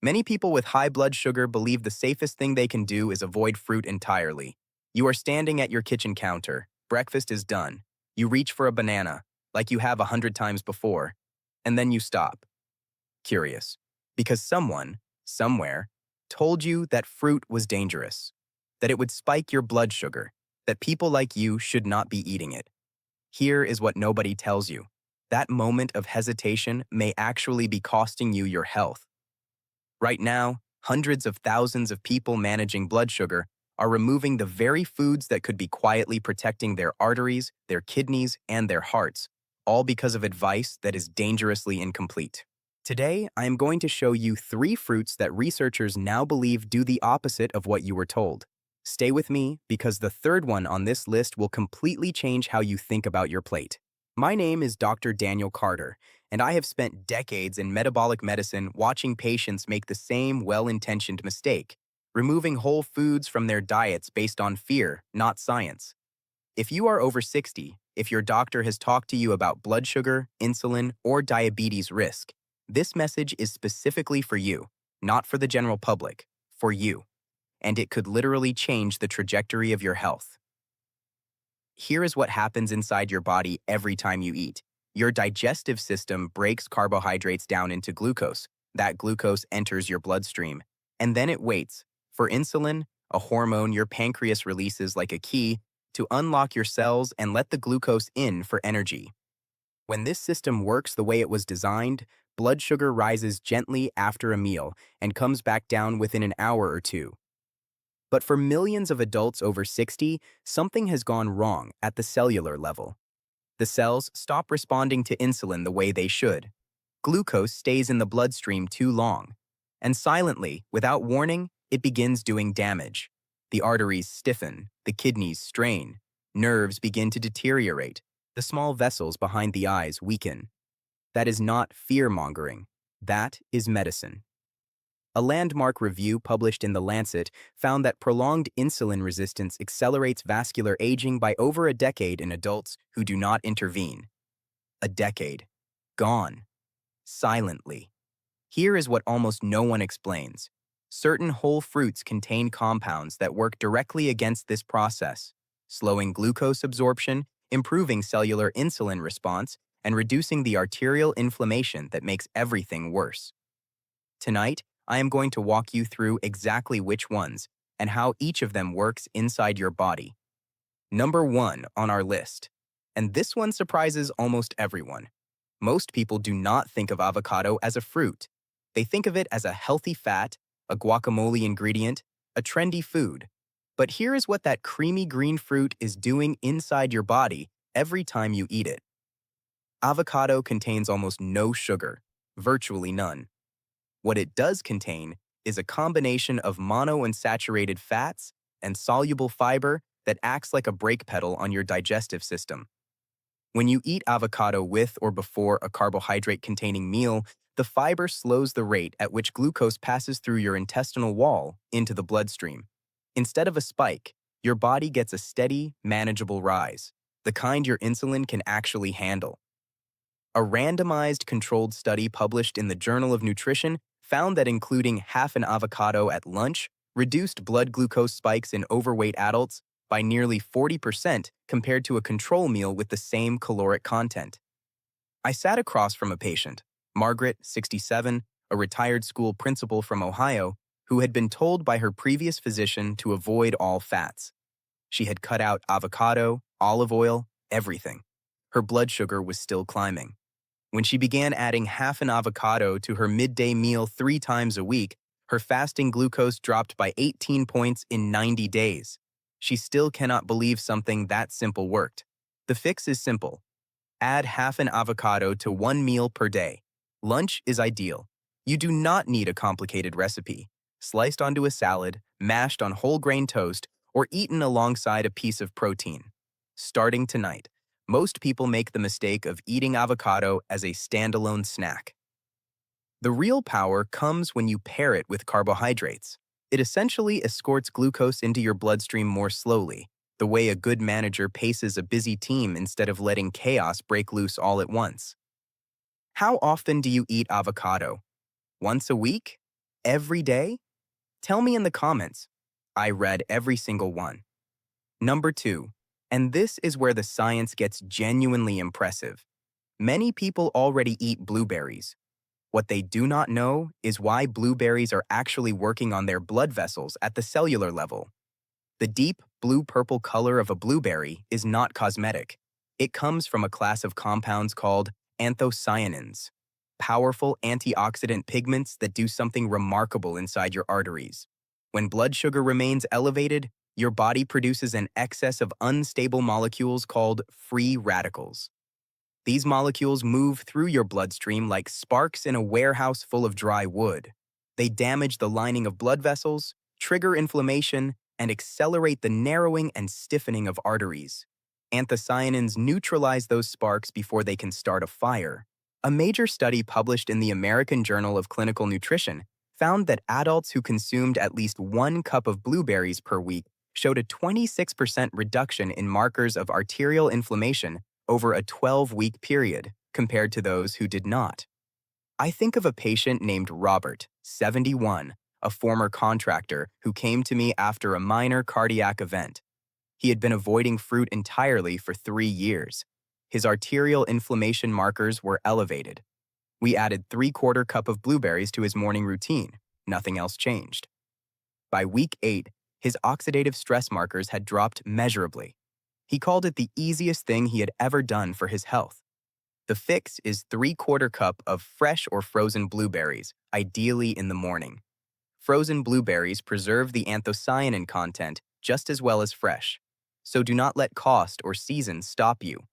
Many people with high blood sugar believe the safest thing they can do is avoid fruit entirely. You are standing at your kitchen counter. Breakfast is done. You reach for a banana, like you have 100 times before, and then you stop. Curious. Because someone, somewhere, told you that fruit was dangerous, that it would spike your blood sugar, that people like you should not be eating it. Here is what nobody tells you. That moment of hesitation may actually be costing you your health. Right now, hundreds of thousands of people managing blood sugar are removing the very foods that could be quietly protecting their arteries, their kidneys, and their hearts, all because of advice that is dangerously incomplete. Today, I am going to show you 3 fruits that researchers now believe do the opposite of what you were told. Stay with me because the third one on this list will completely change how you think about your plate. My name is Dr. Daniel Carter, and I have spent decades in metabolic medicine watching patients make the same well-intentioned mistake, removing whole foods from their diets based on fear, not science. If you are over 60, if your doctor has talked to you about blood sugar, insulin, or diabetes risk, this message is specifically for you, not for the general public, for you. And it could literally change the trajectory of your health. Here is what happens inside your body every time you eat. Your digestive system breaks carbohydrates down into glucose. That glucose enters your bloodstream, and then it waits for insulin, a hormone your pancreas releases like a key, to unlock your cells and let the glucose in for energy. When this system works the way it was designed, blood sugar rises gently after a meal and comes back down within an hour or two. But for millions of adults over 60, something has gone wrong at the cellular level. The cells stop responding to insulin the way they should. Glucose stays in the bloodstream too long. And silently, without warning, it begins doing damage. The arteries stiffen, the kidneys strain, nerves begin to deteriorate, the small vessels behind the eyes weaken. That is not fear-mongering. That is medicine. A landmark review published in The Lancet found that prolonged insulin resistance accelerates vascular aging by over a decade in adults who do not intervene. A decade. Gone. Silently. Here is what almost no one explains. Certain whole fruits contain compounds that work directly against this process, slowing glucose absorption, improving cellular insulin response, and reducing the arterial inflammation that makes everything worse. Tonight, I am going to walk you through exactly which ones and how each of them works inside your body. Number 1 on our list. And this one surprises almost everyone. Most people do not think of avocado as a fruit. They think of it as a healthy fat, a guacamole ingredient, a trendy food. But here is what that creamy green fruit is doing inside your body every time you eat it. Avocado contains almost no sugar, virtually none. What it does contain is a combination of monounsaturated fats and soluble fiber that acts like a brake pedal on your digestive system. When you eat avocado with or before a carbohydrate-containing meal, the fiber slows the rate at which glucose passes through your intestinal wall into the bloodstream. Instead of a spike, your body gets a steady, manageable rise, the kind your insulin can actually handle. A randomized controlled study published in the Journal of Nutrition found that including half an avocado at lunch reduced blood glucose spikes in overweight adults by nearly 40% compared to a control meal with the same caloric content. I sat across from a patient, Margaret, 67, a retired school principal from Ohio, who had been told by her previous physician to avoid all fats. She had cut out avocado, olive oil, everything. Her blood sugar was still climbing. When she began adding half an avocado to her midday meal 3 times a week, her fasting glucose dropped by 18 points in 90 days. She still cannot believe something that simple worked. The fix is simple. Add half an avocado to 1 meal per day. Lunch is ideal. You do not need a complicated recipe. Sliced onto a salad, mashed on whole grain toast, or eaten alongside a piece of protein. Starting tonight, most people make the mistake of eating avocado as a standalone snack. The real power comes when you pair it with carbohydrates. It essentially escorts glucose into your bloodstream more slowly, the way a good manager paces a busy team instead of letting chaos break loose all at once. How often do you eat avocado? Once a week? Every day? Tell me in the comments. I read every single one. Number 2. And this is where the science gets genuinely impressive. Many people already eat blueberries. What they do not know is why blueberries are actually working on their blood vessels at the cellular level. The deep blue-purple color of a blueberry is not cosmetic. It comes from a class of compounds called anthocyanins, powerful antioxidant pigments that do something remarkable inside your arteries. When blood sugar remains elevated, your body produces an excess of unstable molecules called free radicals. These molecules move through your bloodstream like sparks in a warehouse full of dry wood. They damage the lining of blood vessels, trigger inflammation, and accelerate the narrowing and stiffening of arteries. Anthocyanins neutralize those sparks before they can start a fire. A major study published in the American Journal of Clinical Nutrition found that adults who consumed at least 1 cup of blueberries per week showed a 26% reduction in markers of arterial inflammation over a 12-week period compared to those who did not. I think of a patient named Robert, 71, a former contractor who came to me after a minor cardiac event. He had been avoiding fruit entirely for 3 years. His arterial inflammation markers were elevated. We added 3/4 cup of blueberries to his morning routine. Nothing else changed. By week 8, his oxidative stress markers had dropped measurably. He called it the easiest thing he had ever done for his health. The fix is 3/4 cup of fresh or frozen blueberries, ideally in the morning. Frozen blueberries preserve the anthocyanin content just as well as fresh, so do not let cost or season stop you.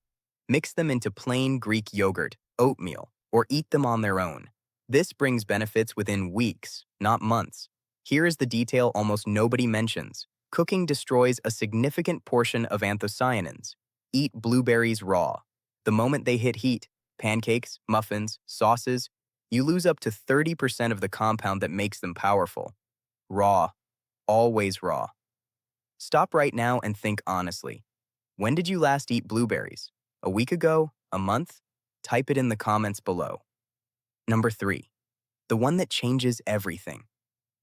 Mix them into plain Greek yogurt, oatmeal, or eat them on their own. This brings benefits within weeks, not months. Here is the detail almost nobody mentions. Cooking destroys a significant portion of anthocyanins. Eat blueberries raw. The moment they hit heat, pancakes, muffins, sauces, you lose up to 30% of the compound that makes them powerful. Raw. Always raw. Stop right now and think honestly. When did you last eat blueberries? A week ago? A month? Type it in the comments below. Number 3. The one that changes everything.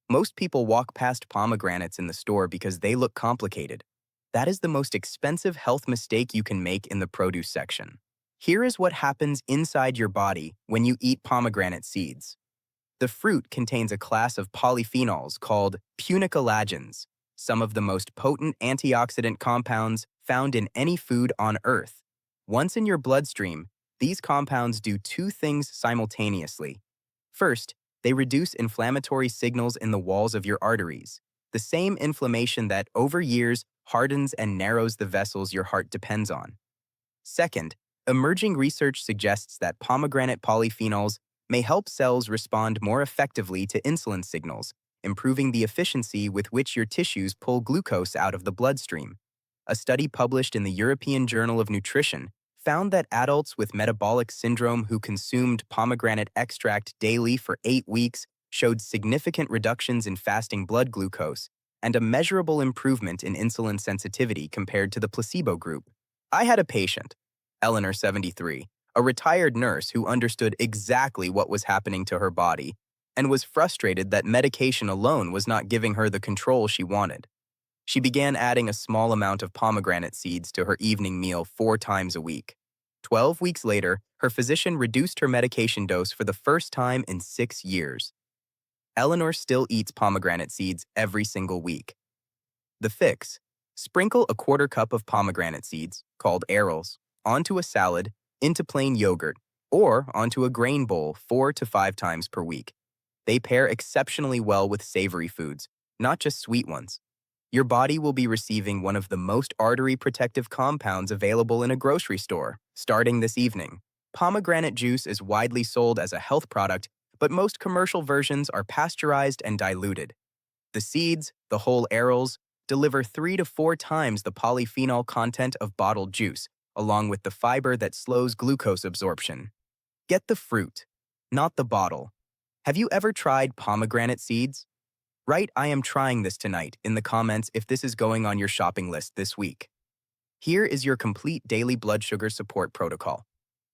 Most people walk past pomegranates in the store because they look complicated. That is the most expensive health mistake you can make in the produce section. Here is what happens inside your body when you eat pomegranate seeds. The fruit contains a class of polyphenols called punicalagins, some of the most potent antioxidant compounds found in any food on Earth. Once in your bloodstream, these compounds do 2 things simultaneously. First, they reduce inflammatory signals in the walls of your arteries, the same inflammation that, over years, hardens and narrows the vessels your heart depends on. Second, emerging research suggests that pomegranate polyphenols may help cells respond more effectively to insulin signals, improving the efficiency with which your tissues pull glucose out of the bloodstream. A study published in the European Journal of Nutrition found that adults with metabolic syndrome who consumed pomegranate extract daily for 8 weeks showed significant reductions in fasting blood glucose and a measurable improvement in insulin sensitivity compared to the placebo group. I had a patient, Eleanor, 73, a retired nurse who understood exactly what was happening to her body and was frustrated that medication alone was not giving her the control she wanted. She began adding a small amount of pomegranate seeds to her evening meal 4 times a week. 12 weeks later, her physician reduced her medication dose for the first time in 6 years. Eleanor still eats pomegranate seeds every single week. The fix: sprinkle a 1/4 cup of pomegranate seeds, called arils, onto a salad, into plain yogurt, or onto a grain bowl 4 to 5 times per week. They pair exceptionally well with savory foods, not just sweet ones. Your body will be receiving one of the most artery-protective compounds available in a grocery store, starting this evening. Pomegranate juice is widely sold as a health product, but most commercial versions are pasteurized and diluted. The seeds, the whole arils, deliver 3 to 4 times the polyphenol content of bottled juice, along with the fiber that slows glucose absorption. Get the fruit, not the bottle. Have you ever tried pomegranate seeds? Write "I am trying this tonight" in the comments if this is going on your shopping list this week. Here is your complete daily blood sugar support protocol.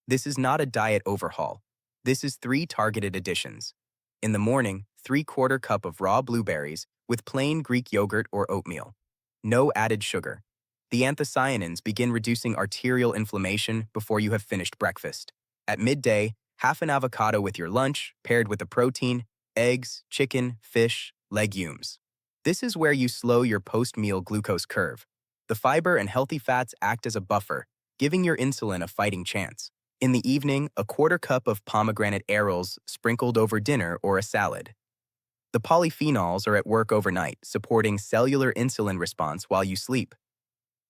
This is not a diet overhaul. This is 3 targeted additions. In the morning, 3/4 cup of raw blueberries with plain Greek yogurt or oatmeal. No added sugar. The anthocyanins begin reducing arterial inflammation before you have finished breakfast. At midday, half an avocado with your lunch, paired with a protein, eggs, chicken, fish, legumes. This is where you slow your post-meal glucose curve. The fiber and healthy fats act as a buffer, giving your insulin a fighting chance. In the evening, a 1/4 cup of pomegranate arils sprinkled over dinner or a salad. The polyphenols are at work overnight, supporting cellular insulin response while you sleep.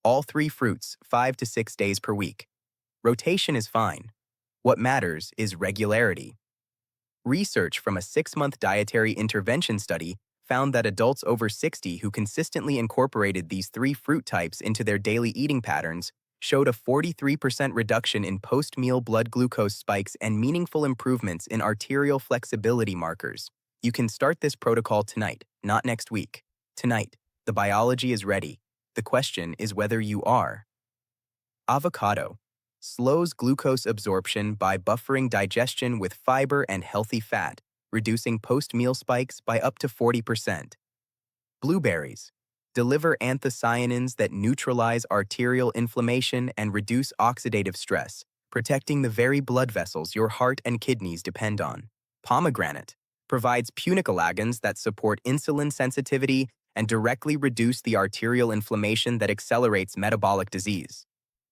All 3 fruits, 5 to 6 days per week. Rotation is fine. What matters is regularity. Research from a 6-month dietary intervention study found that adults over 60 who consistently incorporated these 3 fruit types into their daily eating patterns showed a 43% reduction in post-meal blood glucose spikes and meaningful improvements in arterial flexibility markers. You can start this protocol tonight, not next week. Tonight, the biology is ready. The question is whether you are. Avocado slows glucose absorption by buffering digestion with fiber and healthy fat, reducing post-meal spikes by up to 40%. Blueberries deliver anthocyanins that neutralize arterial inflammation and reduce oxidative stress, protecting the very blood vessels your heart and kidneys depend on. Pomegranate provides punicalagins that support insulin sensitivity and directly reduce the arterial inflammation that accelerates metabolic disease.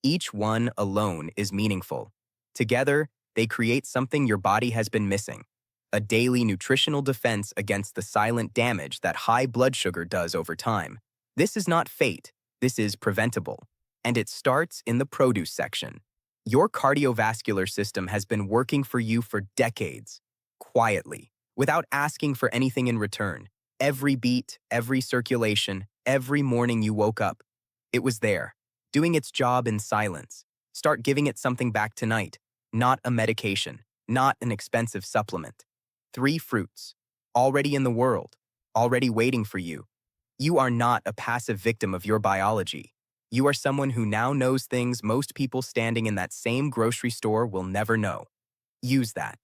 Each one alone is meaningful. Together, they create something your body has been missing: a daily nutritional defense against the silent damage that high blood sugar does over time. This is not fate, this is preventable. And it starts in the produce section. Your cardiovascular system has been working for you for decades, quietly, without asking for anything in return. Every beat, every circulation, every morning you woke up, it was there, doing its job in silence. Start giving it something back tonight, not a medication, not an expensive supplement. 3 fruits, already in the world, already waiting for you. You are not a passive victim of your biology. You are someone who now knows things most people standing in that same grocery store will never know. Use that.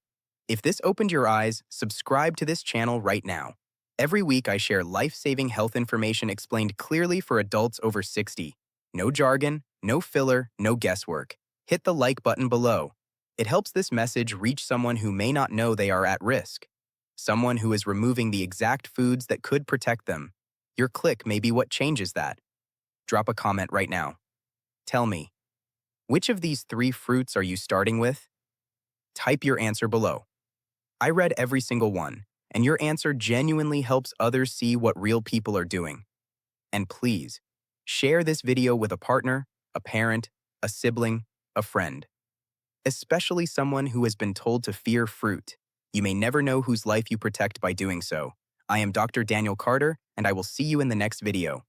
If this opened your eyes, subscribe to this channel right now. Every week I share life-saving health information explained clearly for adults over 60. No jargon, no filler, no guesswork. Hit the like button below. It helps this message reach someone who may not know they are at risk. Someone who is removing the exact foods that could protect them. Your click may be what changes that. Drop a comment right now. Tell me, which of these 3 fruits are you starting with? Type your answer below. I read every single one, and your answer genuinely helps others see what real people are doing. And please, share this video with a partner, a parent, a sibling, a friend. Especially someone who has been told to fear fruit. You may never know whose life you protect by doing so. I am Dr. Daniel Carter, and I will see you in the next video.